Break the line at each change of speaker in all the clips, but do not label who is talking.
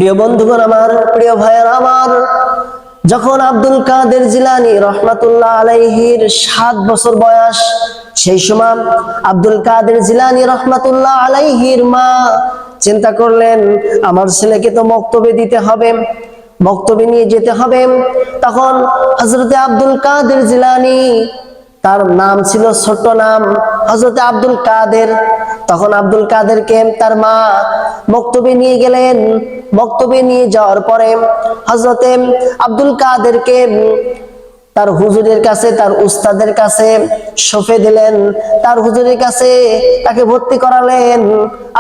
প্রিয় বন্ধুগণ আমার, প্রিয় ভাইয়েরা আমার, যখন আব্দুল কাদের জিলানী রহমাতুল্লাহ আলাইহির 7 বছর বয়স, সেই সময় আব্দুল কাদের জিলানী রহমাতুল্লাহ আলাইহির মা চিন্তা করলেন, আমার ছেলেকে তো মক্তবে দিতে হবে, মক্তবে নিয়ে যেতে হবে। তখন হযরতে আব্দুল কাদের জিলানী, তার নাম ছিল ছোট নাম হযরতে আব্দুল কাদের। তখন আব্দুল কাদেরকে তার মা মক্তবে নিয়ে গেলেন। মক্তবে নিয়ে যাওয়ার পরে হযরতে আব্দুল কাদেরকে তার হুজুরের কাছে, তার উস্তাদের কাছে সঁপে দিলেন। তার হুজুরের কাছে তাকে ভর্তি করালেন।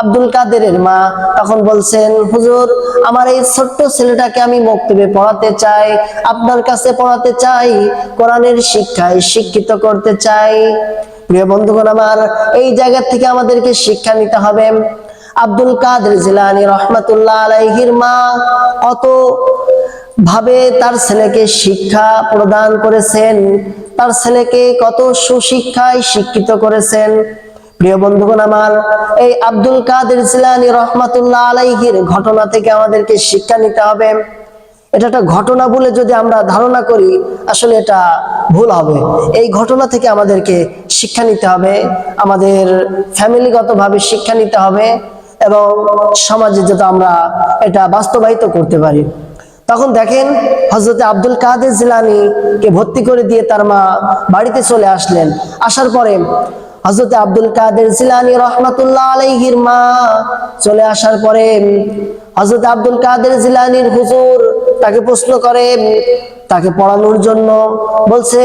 আব্দুল কাদেরের মা তখন বলছেন, হুজুর, আমার এই ছোট্ট ছেলেটাকে আমি মক্তবে পড়াতে চাই, আপনার কাছে পড়াতে চাই, কোরআনের শিক্ষায় শিক্ষিত করতে চাই। প্রিয় বন্ধুগণ আমার, এই জায়গা থেকে আমাদেরকে শিক্ষা নিতে হবে। আব্দুল কাদের জিলানী রহমাতুল্লাহ আলাইহির মা কত ভাবে তার ছেলেকে শিক্ষা প্রদান করেছেন, তার ছেলেকে কত সুশিক্ষায় শিক্ষিত করেছেন। প্রিয় বন্ধুগণ আমার, এই আব্দুল কাদের জিলানী রহমাতুল্লাহ আলাইহির ঘটনা থেকে আমাদেরকে শিক্ষা নিতে হবে। এটা একটা ঘটনা বলে যদি আমরা ধারণা করি, আসলে এটা ভুল হবে। এই ঘটনা থেকে আমাদেরকে শিক্ষা নিতে হবে, আমাদের ফ্যামিলিগতভাবে শিক্ষা নিতে হবে এবং সমাজে যাতে আমরা এটা বাস্তবায়িত করতে পারি। তখন দেখেন, হযরতে আব্দুল কাদের জিলানীকে ভর্তি করে দিয়ে তার মা বাড়িতে চলে আসলেন। আসার পরে হযরতে আব্দুল কাদের জিলানী রহমাতুল্লাহ আলাইহির মা চলে আসার পরে হযরতে আব্দুল কাদের জিলানীর হুজুর তাকে প্রশ্ন করে, তাকে পড়ানোর জন্য বলছে,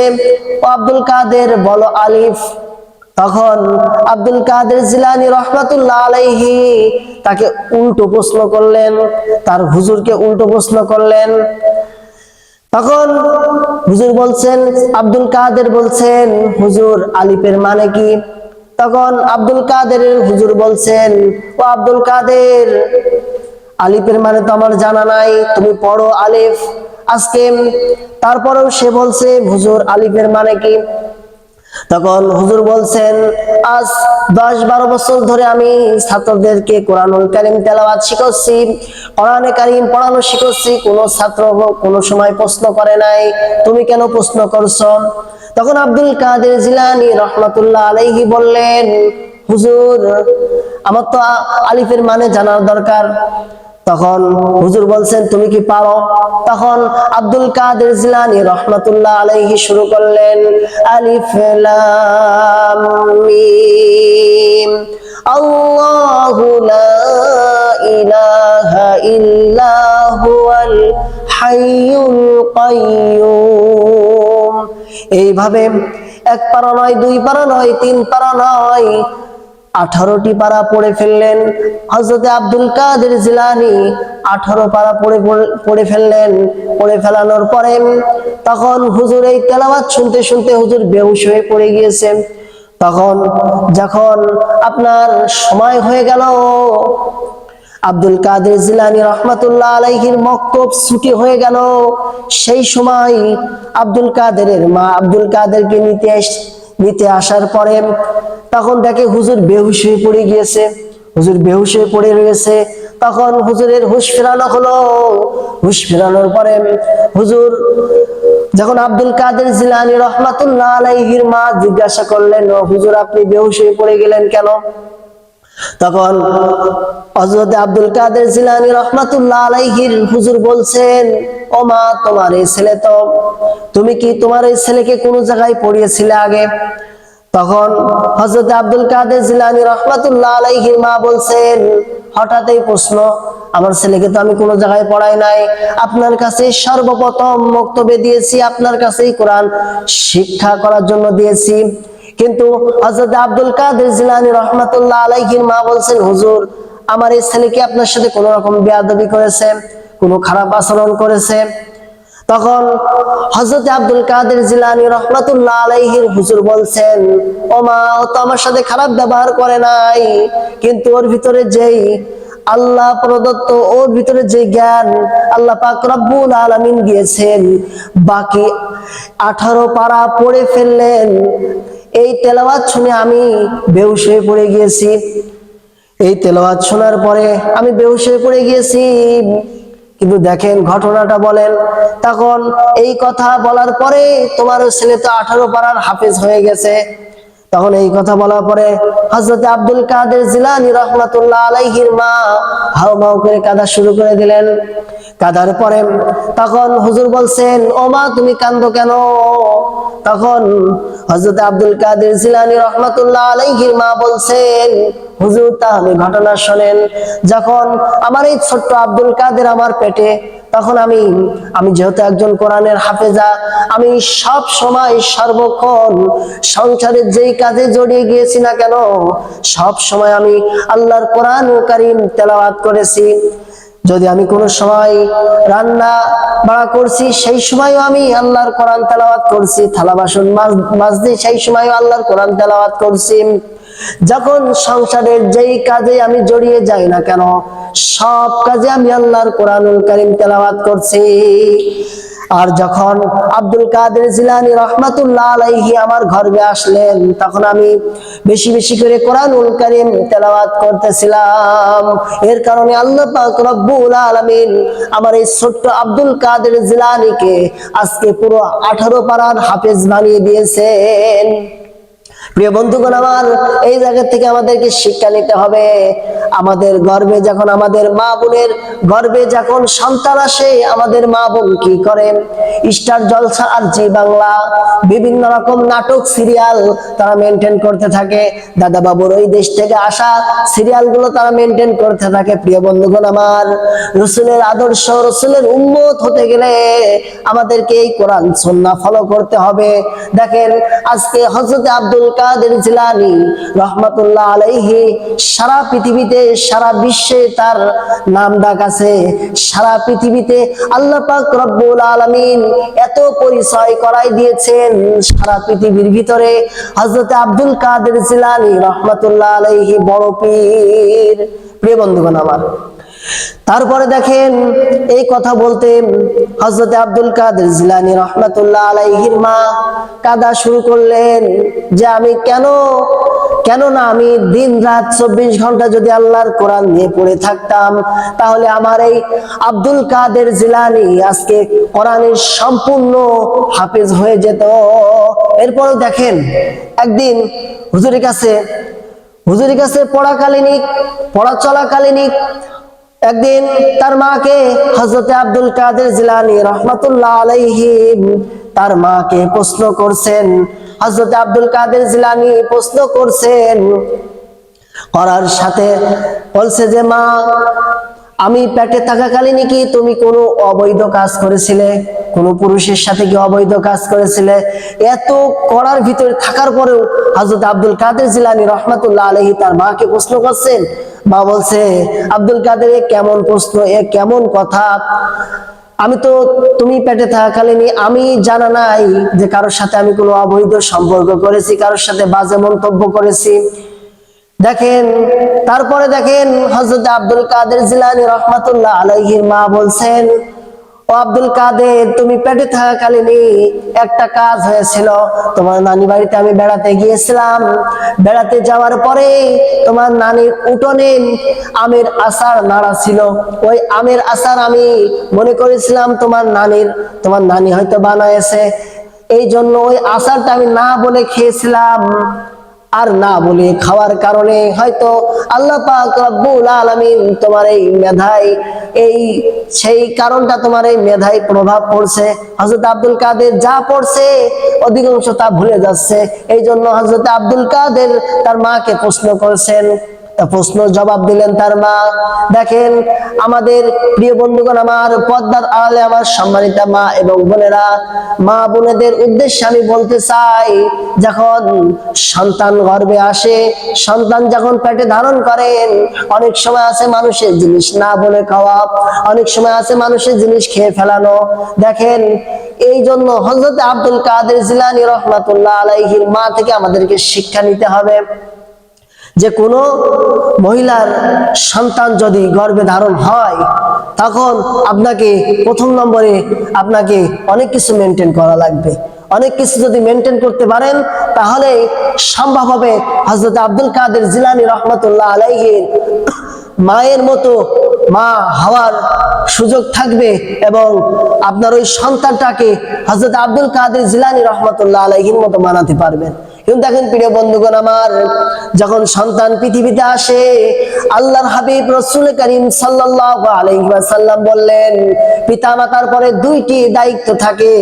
ও আব্দুল কাদের, বলো আলিফ। তখন আব্দুল কাদের জিলানী রহমাতুল্লাহ আলাইহি তাকে উল্টো প্রশ্ন করলেন, তার হুজুরকে উল্টো প্রশ্ন করলেন। তখন হুজুর বলছেন, আব্দুল কাদের বলছেন, হুজুর, আলিফের মানে কি? তখন আব্দুল কাদেরের হুজুর বলছেন, ও আব্দুল কাদের, আলিফের মানে তো আমার জানা নাই, তুমি পড়ো আলিফ আজকে। তারপরেও সে বলছে, হুজুর, আলিফের মানে কি? তখন হুজুর বলছেন, আজ 10-12 বছর ধরে আমি ছাত্রদেরকে কোরআনুল কারীম তেলাওয়াত শিখাচ্ছি, কোরআনে কারীম পড়ানো শিখাচ্ছি, কোন ছাত্র কোনো সময় প্রশ্ন করে নাই, তুমি কেন প্রশ্ন করছো? তখন আব্দুল কাদের জিলানী রহমাতুল্লাহ আলাইহি বললেন, হুজুর, আমার তো আলিফের মানে জানার দরকার। তখন হুজুর বলছেন, তুমি কি পারো? তখন আব্দুল কাদের জিলানী রহমাতুল্লাহ আলাইহি শুরু করলেন, আলিফ লাম মিম আল্লাহু লা ইলাহা ইল্লা হুয়াল হাইয়ুল কাইয়্যুম। এইভাবে 1 পারা নয়, 2 পারা নয়, 3 পারা নয়, 18টি পারা পড়ে ফেললেন হযরতে আব্দুল কাদের জিলানী। 18 পারা পড়ে ফেললেন। পড়ে ফেলানোর পরে তখন হুজুর এই তেলাওয়াত শুনতে শুনতে হুজুর বেহুশ হয়ে পড়ে গিয়েছেন। তখন যখন আপনার সময় হয়ে গেল, আব্দুল কাদের জিলানী রহমাতুল্লাহ আলাইহির মক্তব ছুটি হয়ে গেল, সেই সময় আব্দুল কাদেরের মা আব্দুল কাদেরকে নিতে আসার পরে তখন দেখে হুজুর বেহুশ হয়ে পড়ে গিয়েছে, হুজুর বেহুশ হয়ে পড়ে রয়েছে। তখন হুজুরের হুশ ফেরানো হলো। হুশ ফেরানোর পরে হুজুর যখন আব্দুল কাদের জিলানী রহমাতুল্লাহ আলাইহির মা জিজ্ঞাসা করলেন, ও হুজুর, আপনি বেহুশ হয়ে পড়ে গেলেন কেন? তখন হযরত আব্দুল কাদের জিলানী রহমাতুল্লাহ আলাইহির হুজুর বলছেন, ও মা, তোমার এই ছেলে তো, তুমি কি তোমার এই ছেলেকে কোন জায়গায় পড়িয়েছিলে আগে? তখন হযরত আব্দুল কাদের জিলানী রহমাতুল্লাহ আলাইহির মা বলছেন, হঠাৎ এই প্রশ্ন, আমার ছেলেকে তো আমি কোনো জায়গায় পড়াই নাই, আপনার কাছে সর্বপ্রথম মক্তবে দিয়েছি, আপনার কাছেই কোরআন শিক্ষা করার জন্য দিয়েছি। কিন্তু হযরত আব্দুল কাদের জিলানী রহমাতুল্লাহ আলাইহির মা বলছেন, হুজুর, আমার এই ছেলে কি আপনার সাথে কোনো রকম বেয়াদবি করেছে, কোনো খারাপ আচরণ করেছে? তখন হযরত আব্দুল কাদের জিলানী রহমাতুল্লাহ আলাইহির হুজুর বলছেন, ও মা, ও তো আমার সাথে খারাপ ব্যবহার করে নাই, কিন্তু ওর ভিতরে যেই আল্লাহ প্রদত্ত, ওর ভিতরে যে জ্ঞান আল্লাহ পাক রব্বুল আলামিন দিয়েছেন, বাকি 18 পারা পড়ে ফেললেন। এই তেলাওয়াত শুনে আমি বেহুশ হয়ে পড়ে গিয়েছি। এই তেলাওয়াত শোনার পরে আমি বেহুশ হয়ে পড়ে গিয়েছি। কিন্তু দেখেন ঘটনাটা বলেন। তখন এই কথা বলার পরে তোমার ছেলে তো 18 পারার হাফেজ হয়ে গেছে। তখন এই কথা বলার পরে হযরত আব্দুল কাদের জিলানী রাহমাতুল্লাহ আলাইহির মা হাউমাউ করে কাঁদা শুরু করে দিলেন। কাঁদার পরে তখন হুজুর বলছেন, ও মা তুমি কাঁদো কেন? তখন হযরত আব্দুল কাদের জিলানী রাহমাতুল্লাহ আলাইহির মা বলছেন, হুজুর তাহলে ঘটনা শোনেন। যখন আমার এই ছোট্ট আব্দুল কাদের আমার পেটে, তখন আমি যেহেতু একজন কোরআনের হাফেজা, আমি সব সময় সর্বক্ষণ সংসারের যেই কাজে জড়িয়ে গিয়েছি না কেন, সব সময় আমি আল্লাহর কোরআন কারীম তেলাওয়াত করেছি। যদি আমি কোনো সময় রান্না বাড়া করছি, সেই সময়ও আমি আল্লাহর কোরআন তেলাওয়াত করছি। থালা বাসন মাজছি, সেই সময়ও আল্লাহর কোরআন তেলাওয়াত করছি। যখন সংসারের যেই কাজে আমি জড়িয়ে যাই না কেন, সব কাজে আমি আল্লাহর কোরআনুল কারীম তেলাওয়াত করছি। আর যখন আব্দুল কাদের জিলানী রাহমাতুল্লাহ আলাইহি আমার গর্ভে আসলেন, তখন আমি বেশি বেশি করে কোরআনুল কারীম তেলাওয়াত করতেছিলাম। এর কারণে আল্লাহ পাক রব্বুল আলামিন আমার এই ছোট্ট আব্দুল কাদের জিলানীকে আজকে পুরো 18 পারার হাফেজ বানিয়ে দিয়েছেন। প্রিয় বন্ধুগণ আমার, এই জায়গা থেকে আমাদেরকে শিক্ষা নিতে হবে। আমাদের গর্ভে যখন, আমাদের মা বোনের গর্ভে যখন সন্তান আসে, আমাদের মা বোন কি করেন? স্টার জলসা আর জি বাংলা বিভিন্ন রকম নাটক সিরিয়াল তারা মেনটেন করতে থাকে। দাদা বাবুর ওই দেশ থেকে আসা সিরিয়াল গুলো তারা মেনটেন করতে থাকে। প্রিয় বন্ধুগণ আমার, রাসূলের আদর্শ, রাসূলের উম্মত হতে গেলে আমাদেরকে এই কোরআন সুন্নাহ ফলো করতে হবে। দেখেন আজকে হযরত আব্দুল কাদের জিলানী রাহমাতুল্লাহ আলাইহি সারা পৃথিবীতে, সারা বিশ্বে তার নাম ডাক আছে। সারা পৃথিবীতে আল্লাহ পাক রব্বুল আলামিন এত পরিচয় করাই দিয়েছেন। সারা পৃথিবীর ভিতরে হযরত আব্দুল কাদের জিলানী রাহমাতুল্লাহ আলাইহি বড় পীর। প্রিয় বন্ধুগণ আমার, তারপরে দেখেন এই কথা বলতে হযরত আব্দুল কাদের জিলানী রাহমাতুল্লাহ আলাইহির মা কাঁদা শুরু করলেন যে আমি কেন না আমি দিন রাত 24 ঘন্টা যদি আল্লাহর কোরআন নিয়ে পড়ে থাকতাম, তাহলে আমার এই আব্দুল কাদের জিলানী আজকে কোরআনের সম্পূর্ণ হাফেজ হয়ে যেত। এরপর দেখেন একদিন হুজুরের কাছে পড়া চলাকালীন একদিন তার মাকে হযরত আব্দুল কাদের জিলানী রাহমাতুল্লাহ আলাইহি তার মাকে প্রশ্ন করছেন। হযরত আব্দুল কাদের জিলানী প্রশ্ন করছেন, করার সাথে বলছে যে মা, আমি পেটে থাকাকালীন কি তুমি কোনো অবৈধ কাজ করেছিলে? কোনো পুরুষের সাথে কি অবৈধ কাজ করেছিলে? এত করার ভিতরে থাকার পরেও হযরত আব্দুল কাদের জিলানী রাহমাতুল্লাহ আলাইহি তার মাকে প্রশ্ন করছেন। মা বলছে, আব্দুল কাদের এ কেমন প্রশ্ন, এ কেমন কথা? তুমি পেটে থাকাকালীন আমি জানা নাই যে কারোর সাথে আমি কোনো অবৈধ সম্পর্ক করেছি, কারোর সাথে বাজে মন্তব্য করেছি। দেখেন তারপরে দেখেন হযরত আব্দুল কাদের জিলানী রাহমাতুল্লাহ আলাইহির মা বলছেন, ও আব্দুল কাদের, তুমি পেটে থাকাকালীন একটা কাজ হয়েছিল। তোমার নানি বাড়িতে আমি বেড়াতে গিয়েছিলাম। বেড়াতে যাওয়ার পরে তোমার নানির উঠোনে আমের আচার নাড়া ছিল। ওই আমের আচার আমি মনে করেছিলাম তোমার নানি হয়তো বানায়েছে, এই জন্য ওই আচারটা আমি না বলে খেয়েছিলাম। আর না বলে খাওয়ার কারণে হয়তো আল্লাহ পাক রব্বুল আলামিন তোমার এই মেধায়, সেই কারণটা তোমার এই মেধায় প্রভাব পড়ছে। হযরত আব্দুল কাদের যা পড়ছে অধিকাংশ তা ভুলে যাচ্ছে। এই জন্য হযরত আব্দুল কাদের তার মাকে প্রশ্ন করছেন। প্রশ্ন জবাব দিলেন তার মা। দেখেন আমাদের প্রিয় বন্ধুগণ আমার, পর্দার আড়ালে আমার সম্মানিত মা এবং বোনেরা, মা বোনেদের উদ্দেশ্যে আমি বলতে চাই, যখন সন্তান গর্ভে আসে, সন্তান যখন পেটে ধারণ করেন, অনেক সময় আছে মানুষের জিনিস না বলে খাওয়া, অনেক সময় আছে মানুষের জিনিস খেয়ে ফেলানো। দেখেন এই জন্য হযরত আব্দুল কাদের জিলানী রাহমাতুল্লাহ আলাইহির মা থেকে আমাদেরকে শিক্ষা নিতে হবে যে কোনো মহিলার সন্তান যদি গর্ভে ধারণ হয়, তখন আপনাকে প্রথম নম্বরে আপনাকে অনেক কিছু মেনটেন করা লাগবে। অনেক কিছু যদি মেনটেন করতে পারেন, তাহলে সম্ভব হবে হযরত আব্দুল কাদের জিলানী রাহমাতুল্লাহ আলাইহির মায়ের মতো মা হওয়ার সুযোগ থাকবে এবং আপনার ওই সন্তানটাকে হযরত আব্দুল কাদের জিলানী রাহমাতুল্লাহ আলাইহির মতো মানাতে পারবেন। কিন্তু দেখেন প্রিয় বন্ধুগণ আমার, যখন সন্তান পৃথিবীতে আসে, আল্লাহর হাবিব রাসূল করিম সাল্লাল্লাহু আলাইহি ওয়াসাল্লাম বললেন, পিতামাতার পরে দুইটি দায়িত্ব থাকে।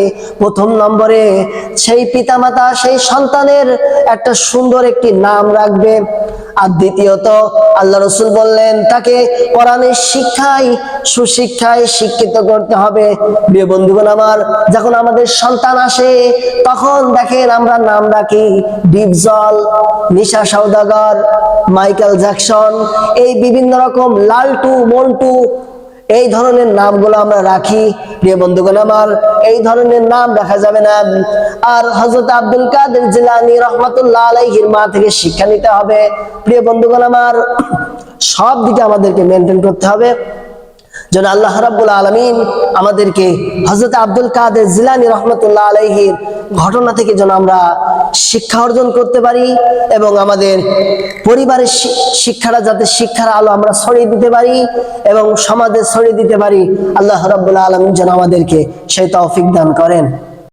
প্রথম নম্বরে সেই পিতামাতা সেই সন্তানের একটা সুন্দর একটি নাম রাখবে, আর দ্বিতীয়ত আল্লাহ রাসূল বললেন তাকে কোরআনের শিক্ষায় সুশিক্ষায় শিক্ষিত করতে হবে। প্রিয় বন্ধুগণ আমার, যখন আমাদের সন্তান আসে তখন দেখেন আমরা নাম রাখি ডিপজল, নিশা সওদাগর, মাইকেল জ্যাকসন, এই বিভিন্ন রকম লালটু মন্টু, এই ধরনের নামগুলো আমরা রাখি। প্রিয় বন্ধুগণ আমার, এই ধরনের নাম রাখা যাবে না। আর হযরত আব্দুল কাদের জিলানী রাহমাতুল্লাহ আলাইহির মা থেকে শিক্ষা নিতে হবে। প্রিয় বন্ধুগণ আমার, সব দিকে আমাদেরকে মেনটেন করতে হবে যেন আল্লাহ রাব্বুল আলামিন আমাদেরকে হযরত আব্দুল কাদের জিলানী রাহমাতুল্লাহ আলাইহির ঘটনা থেকে যেন আমরা শিক্ষা অর্জন করতে পারি এবং আমাদের পরিবারের শিক্ষাটা যাতে শিক্ষার আলো আমরা ছড়িয়ে দিতে পারি এবং সমাজে ছড়িয়ে দিতে পারি। আল্লাহ রাব্বুল আলামিন যেন আমাদেরকে সেই তৌফিক দান করেন।